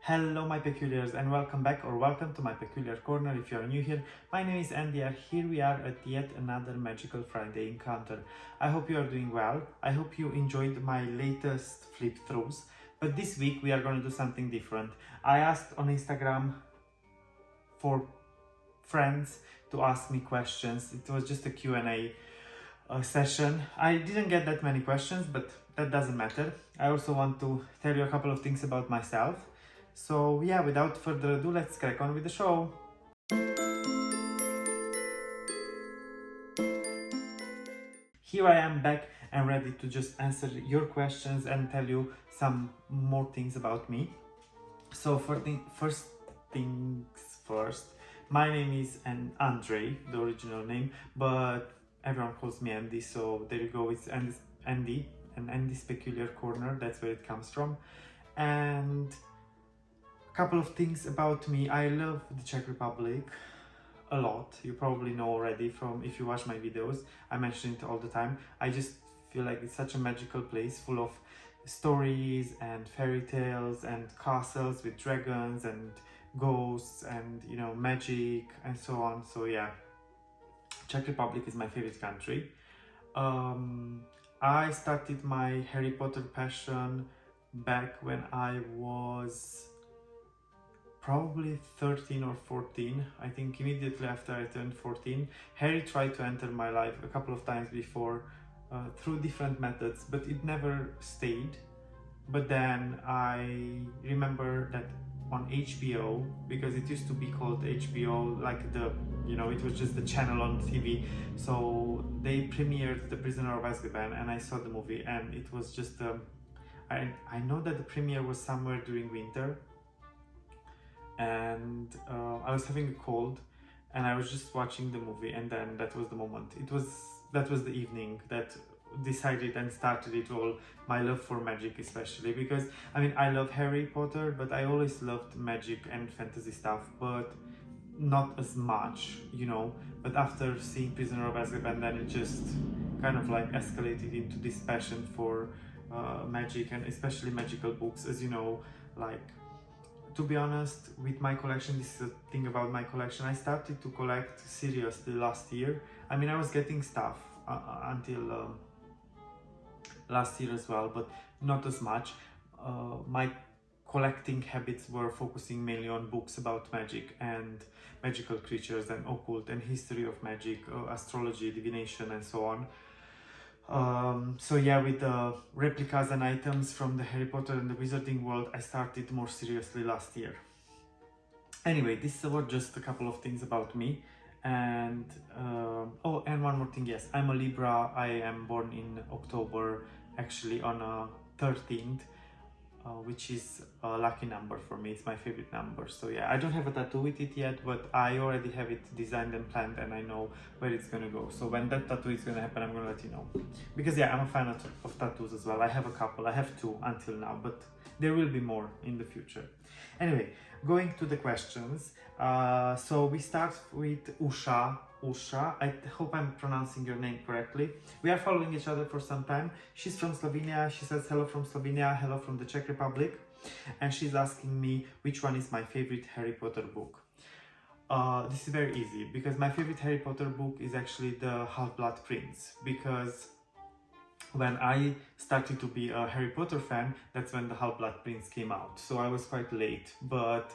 Hello my peculiars and welcome back or welcome to my peculiar corner if you are new here. My name is Andy and here we are at yet another magical Friday encounter. I hope you are doing well. I hope you enjoyed my latest flip throughs. But this week we are going to do something different. I asked on Instagram for friends to ask me questions. It was just a Q&A session. I didn't get that many questions, but that doesn't matter. I also want to tell you a couple of things about myself. So yeah, without further ado, let's crack on with the show. Here I am back and ready to just answer your questions and tell you some more things about me. So first things first, my name is Andre, the original name, but everyone calls me Andy, so there you go, it's Andy and Andy's Peculiar Corner, that's where it comes from. And a couple of things about me. I love the Czech Republic a lot. You probably know already from if you watch my videos. I mention it all the time. I just feel like it's such a magical place full of stories and fairy tales and castles with dragons and ghosts and magic and so on. So yeah, Czech Republic is my favorite country. I started my Harry Potter passion back when I was probably 13 or 14. I think immediately after I turned 14. Harry tried to enter my life a couple of times before through different methods, but it never stayed. But then I remember that on HBO, because it used to be called HBO, like it was just the channel on TV. So they premiered The Prisoner of Azkaban and I saw the movie and it was just, I know that the premiere was somewhere during winter and I was having a cold and I was just watching the movie and then that was the moment. That was the evening that decided and started it all, my love for magic especially, because I love Harry Potter, but I always loved magic and fantasy stuff, but not as much, but after seeing Prisoner of Azkaban, then it just kind of like escalated into this passion for magic and especially magical books. As you know, like, to be honest, with my collection, this is the thing about my collection, I started to collect seriously last year. I was getting stuff until last year as well, but not as much. My collecting habits were focusing mainly on books about magic and magical creatures and occult and history of magic, astrology, divination and so on. So yeah, with the replicas and items from the Harry Potter and the Wizarding World, I started more seriously last year. Anyway, this were just a couple of things about me. And oh, and one more thing, yes, I'm a Libra. I am born in October, actually on 13th, which is a lucky number for me. It's my favorite number. So yeah, I don't have a tattoo with it yet, but I already have it designed and planned and I know where it's gonna go. So when that tattoo is gonna happen, I'm gonna let you know. Because yeah, I'm a fan of tattoos as well. I have a couple. I have two until now, but there will be more in the future. Anyway, going to the questions. So we start with Usha. I hope I'm pronouncing your name correctly. We are following each other for some time. She's from Slovenia. She says hello from Slovenia, hello from the Czech Republic. And she's asking me which one is my favorite Harry Potter book. This is very easy because my favorite Harry Potter book is actually the Half-Blood Prince, because when I started to be a Harry Potter fan, that's when the Half-Blood Prince came out. So I was quite late, but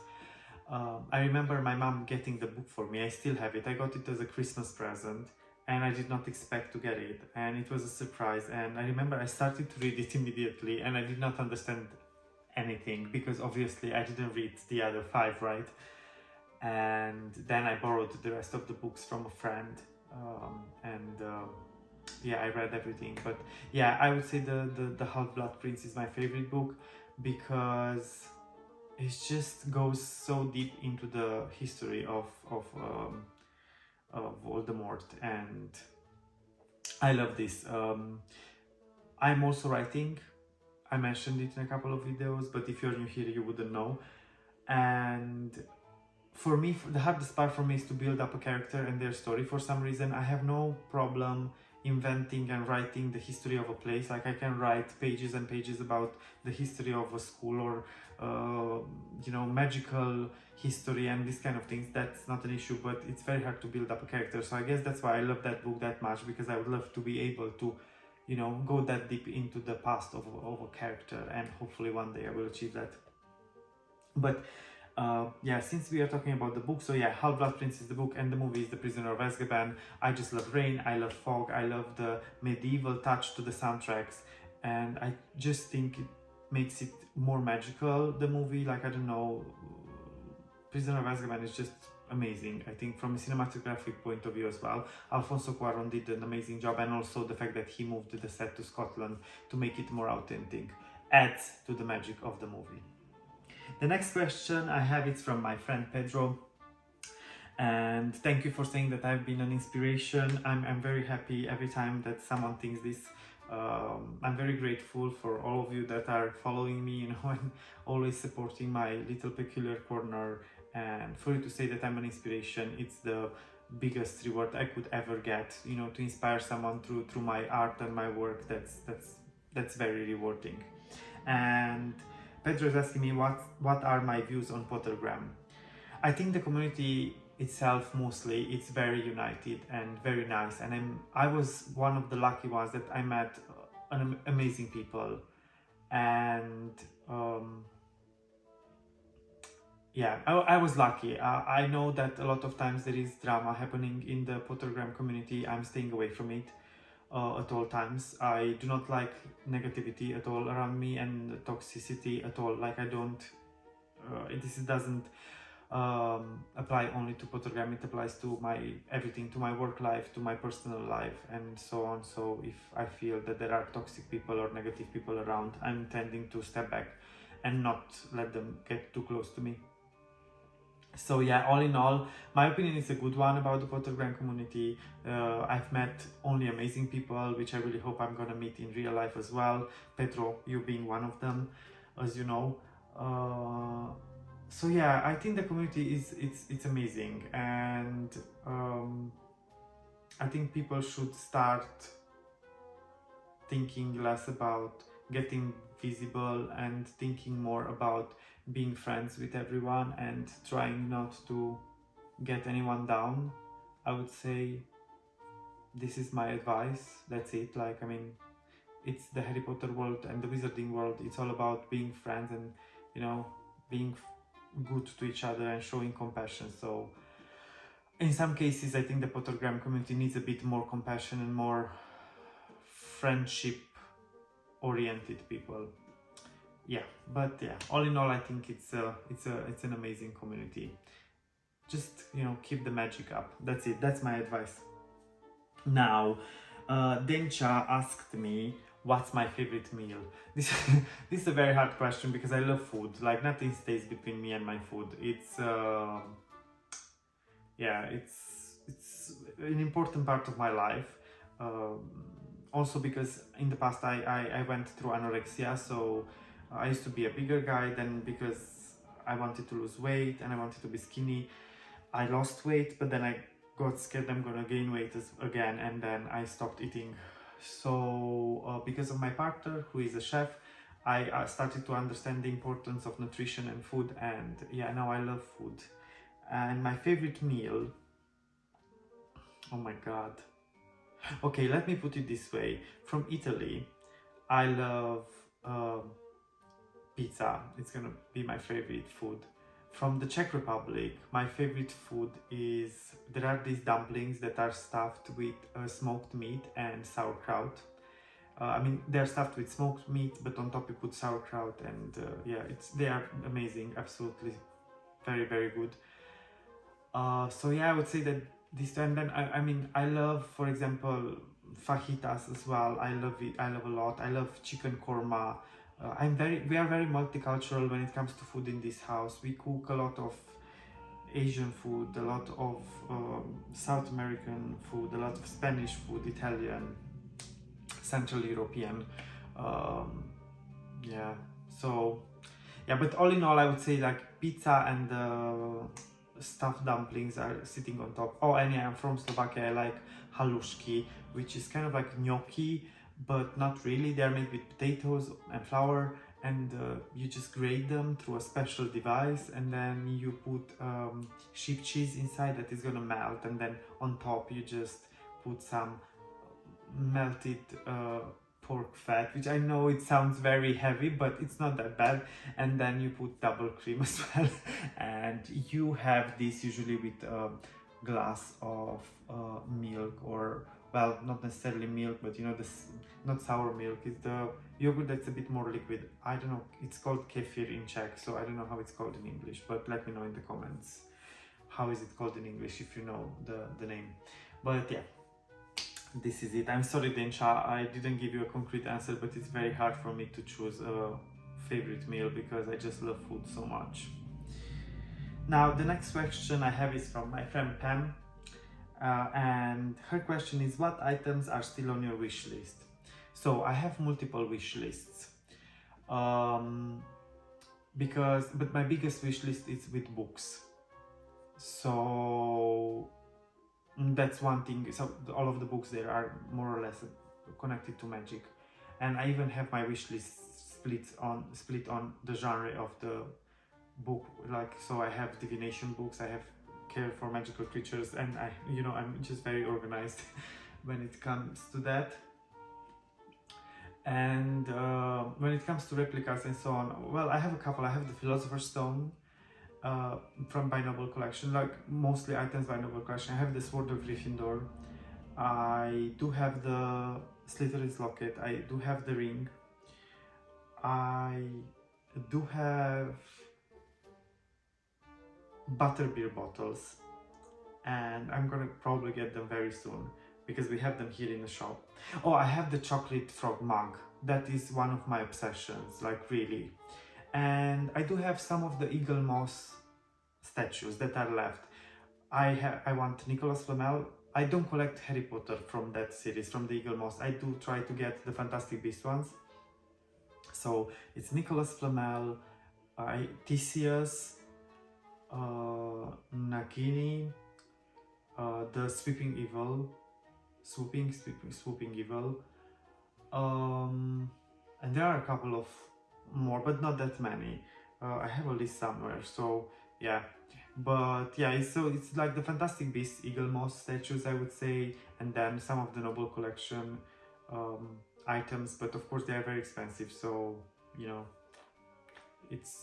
I remember my mom getting the book for me. I still have it. I got it as a Christmas present and I did not expect to get it. And it was a surprise. And I remember I started to read it immediately and I did not understand anything because obviously I didn't read the other 5, right? And then I borrowed the rest of the books from a friend yeah, I read everything. But yeah, I would say the Half-Blood Prince is my favorite book because it just goes so deep into the history of Voldemort, and I love this. I'm also writing. I mentioned it in a couple of videos, but if you're new here, you wouldn't know. And for me, the hardest part for me is to build up a character and their story. For some reason, I have no problem inventing and writing the history of a place. Like I can write pages and pages about the history of a school or you know, magical history and this kind of things, that's not an issue, but it's very hard to build up a character. So I guess that's why I love that book that much, because I would love to be able to, you know, go that deep into the past of a character, and hopefully one day I will achieve that. But yeah, since we are talking about the book, so yeah, Half-Blood Prince is the book and the movie is The Prisoner of Azkaban. I just love rain, I love fog, I love the medieval touch to the soundtracks, and I just think it makes it more magical, the movie. Like, I don't know, Prisoner of Azkaban is just amazing, I think, from a cinematographic point of view as well. Alfonso Cuarón did an amazing job, and also the fact that he moved the set to Scotland to make it more authentic adds to the magic of the movie. The next question I have, it's from my friend Pedro, and thank you for saying that I've been an inspiration. I'm very happy every time that someone thinks this. I'm very grateful for all of you that are following me, you know, and always supporting my little peculiar corner, and for you to say that I'm an inspiration, it's the biggest reward I could ever get, you know, to inspire someone through my art and my work. That's very rewarding. And Pedro is asking me what are my views on Pottergram. I think the community itself, mostly, it's very united and very nice, and I was one of the lucky ones that I met amazing people, and yeah, I was lucky. I know that a lot of times there is drama happening in the Pottergram community. I'm staying away from it at all times. I do not like negativity at all around me, and toxicity at all. Like, I don't, this doesn't apply only to Pottergram, it applies to my everything, to my work life, to my personal life, and so on. So if I feel that there are toxic people or negative people around, I'm tending to step back and not let them get too close to me. So yeah, all in all, my opinion is a good one about the Pottergram community. I've met only amazing people, which I really hope I'm gonna meet in real life as well. Pedro, you being one of them, as you know. So yeah, I think the community it's amazing, and I think people should start thinking less about getting visible and thinking more about being friends with everyone and trying not to get anyone down. I would say this is my advice. That's it. Like, I mean, it's the Harry Potter world and the Wizarding world. It's all about being friends and, you know, being good to each other and showing compassion. So in some cases, I think the Pottergram community needs a bit more compassion and more friendship oriented people. Yeah, but yeah, all in all, I think it's an amazing community. Just, you know, keep the magic up. That's it. That's my advice. Now, Dencha asked me what's my favorite meal. This is a very hard question because I love food. Like, nothing stays between me and my food. It's yeah, it's an important part of my life. Also because in the past I went through anorexia, so I used to be a bigger guy. Then because I wanted to lose weight and I wanted to be skinny, I lost weight, but then I got scared I'm gonna gain weight again, and then I stopped eating. So because of my partner, who is a chef, I started to understand the importance of nutrition and food, and yeah, now I love food. And my favorite meal, oh my god. Okay, let me put it this way. From Italy, I love pizza. It's gonna be my favorite food. From the Czech Republic, my favorite food is, there are these dumplings that are stuffed with smoked meat and sauerkraut. I mean, they're stuffed with smoked meat, but on top you put sauerkraut, and yeah, they are amazing, absolutely, very, very good. So yeah, I would say that this, and then I mean, I love, for example, fajitas as well. I love it. I love a lot. I love chicken korma. We are very multicultural when it comes to food in this house. We cook a lot of Asian food, a lot of South American food, a lot of Spanish food, Italian, Central European. Yeah. So yeah, but all in all, I would say like pizza and stuffed dumplings are sitting on top. Oh, and yeah, I'm from Slovakia. I like halušky, which is kind of like gnocchi, but not really. They're made with potatoes and flour, and you just grate them through a special device, and then you put sheep cheese inside that is gonna melt, and then on top you just put some melted pork fat, which I know it sounds very heavy, but it's not that bad. And then you put double cream as well, and you have this usually with a glass of milk, or well, not necessarily milk, but you know, this not sour milk, it's the yogurt that's a bit more liquid. I don't know, it's called kefir in Czech, so I don't know how it's called in English, but let me know in the comments how is it called in English if you know the name. But yeah, this is it. I'm sorry, Densha, I didn't give you a concrete answer, but it's very hard for me to choose a favorite meal because I just love food so much. Now, the next question I have is from my friend Pam, and her question is, what items are still on your wish list? So I have multiple wish lists, but my biggest wish list is with books. So that's one thing. So all of the books there are more or less connected to magic, and I even have my wish list split on the genre of the book. Like, so I have divination books, I have care for magical creatures, and I'm just very organized when it comes to that. And when it comes to replicas and so on, well, I have a couple. I have the Philosopher's Stone from By Noble collection, like mostly items by Noble collection. I have the Sword of Gryffindor. I do have the Slytherin's locket. I do have the ring. I do have butterbeer bottles, and I'm gonna probably get them very soon because we have them here in the shop. Oh, I have the chocolate frog mug. That is one of my obsessions, like really. And I do have some of the Eaglemoss statues that are left. I want Nicholas Flamel. I don't collect Harry Potter from that series, from the Eaglemoss. I do try to get the Fantastic Beasts ones. So it's Nicholas Flamel, Theseus, Nagini, the Swooping Evil, and there are a couple of more, but not that many. I have a list somewhere, so yeah. But yeah, it's like the Fantastic Beasts Eaglemoss statues, I would say, and then some of the Noble collection items, but of course they are very expensive, so you know,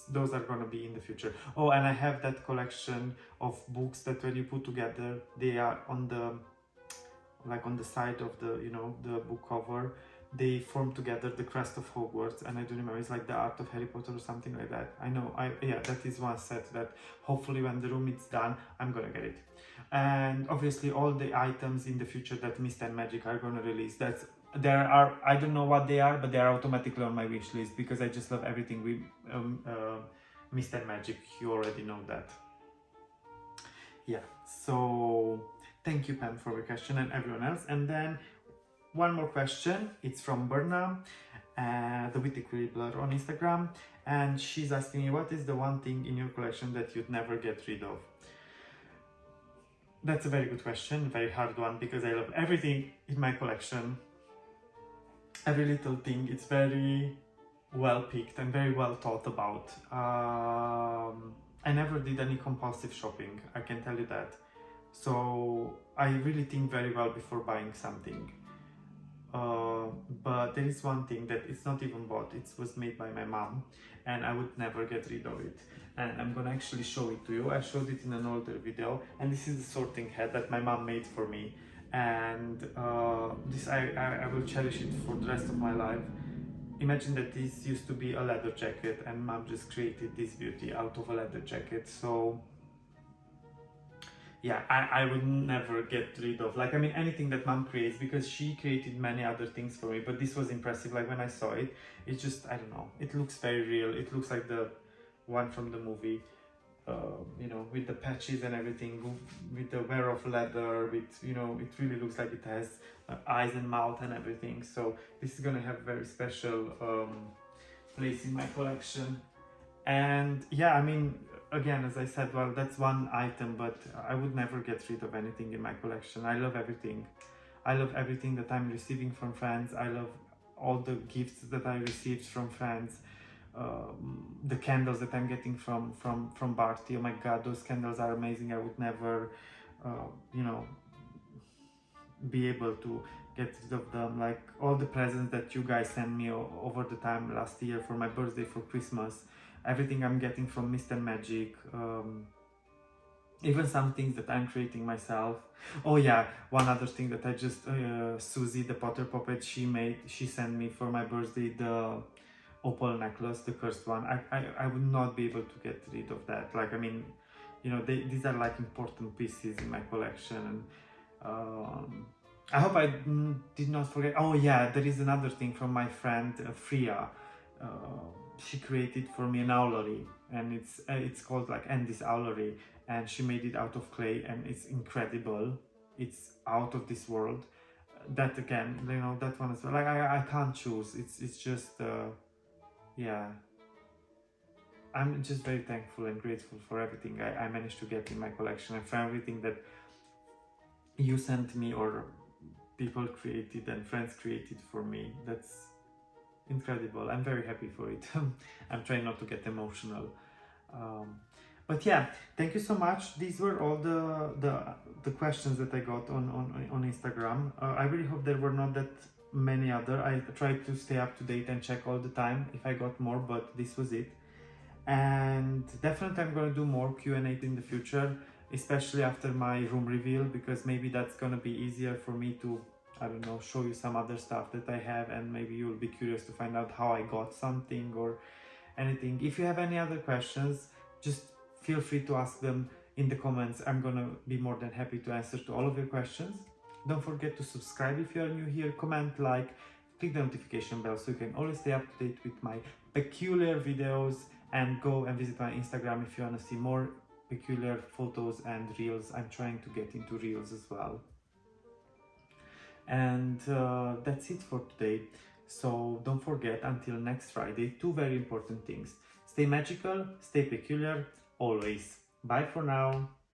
those are gonna be in the future. Oh, and I have that collection of books that when you put together, they are on the side of the the book cover, they form together the crest of Hogwarts, and I don't remember, it's like the Art of Harry Potter or something like that. I know, yeah, that is one set that hopefully when the room is done, I'm gonna get it. And obviously all the items in the future that Mist and Magic are gonna release, I don't know what they are, but they are automatically on my wish list because I just love everything with Mist and Magic. You already know that. Yeah, so thank you, Pam, for your question, and everyone else. And then one more question. It's from Berna, the Witty Quibbler on Instagram, and she's asking me, what is the one thing in your collection that you'd never get rid of? That's a very good question, very hard one, because I love everything in my collection. Every little thing, it's very well picked and very well thought about. I never did any compulsive shopping, I can tell you that. So I really think very well before buying something. But there is one thing that it's not even bought, it was made by my mom, and I would never get rid of it. And I'm gonna actually show it to you. I showed it in an older video, and this is the sorting hat that my mom made for me. And this I will cherish it for the rest of my life. Imagine that this used to be a leather jacket, and mom just created this beauty out of a leather jacket. So yeah, I would never get rid of, like, I mean, anything that mom creates, because she created many other things for me, but this was impressive. Like when I saw it, it just, I don't know, it looks very real. It looks like the one from the movie, you know, with the patches and everything, with the wear of leather, with, you know, it really looks like it has eyes and mouth and everything. So this is gonna have a very special place in my collection. And yeah, I mean, again, as I said, well, that's one item, but I would never get rid of anything in my collection. I love everything. I love everything that I'm receiving from friends. I love all the gifts that I received from friends. the candles that I'm getting from Barty. Oh my god, those candles are amazing. I would never you know, be able to get rid of them. Like all the presents that you guys sent me over the time last year for my birthday, for Christmas, everything I'm getting from Mr. Magic, even some things that I'm creating myself. Oh yeah, one other thing that I just Susie the Potter Puppet, she sent me for my birthday the opal necklace, the cursed one. I would not be able to get rid of that. Like, I mean, you know, these are like important pieces in my collection. And I hope I did not forget. Oh yeah, there is another thing from my friend Freya. She created for me an owlery, and it's called like Andy's owlery, and she made it out of clay, and it's incredible. It's out of this world. That again, you know, that one as well. Like I can't choose. It's just yeah. I'm just very thankful and grateful for everything I managed to get in my collection, and for everything that you sent me or people created and friends created for me. That's incredible. I'm very happy for it. I'm trying not to get emotional. But yeah, thank you so much. These were all the questions that I got on Instagram. I really hope there were not that many other. I tried to stay up to date and check all the time if I got more, but this was it. And definitely I'm gonna do more Q&A in the future, especially after my room reveal, because maybe that's gonna be easier for me to, I don't know, show you some other stuff that I have, and maybe you'll be curious to find out how I got something or anything. If you have any other questions, just feel free to ask them in the comments. I'm gonna be more than happy to answer to all of your questions. Don't forget to subscribe if you are new here, comment, like, click the notification bell so you can always stay up to date with my peculiar videos, and go and visit my Instagram if you want to see more peculiar photos and reels. I'm trying to get into reels as well. And that's it for today. So don't forget, until next Friday, 2 very important things. Stay magical, stay peculiar, always. Bye for now.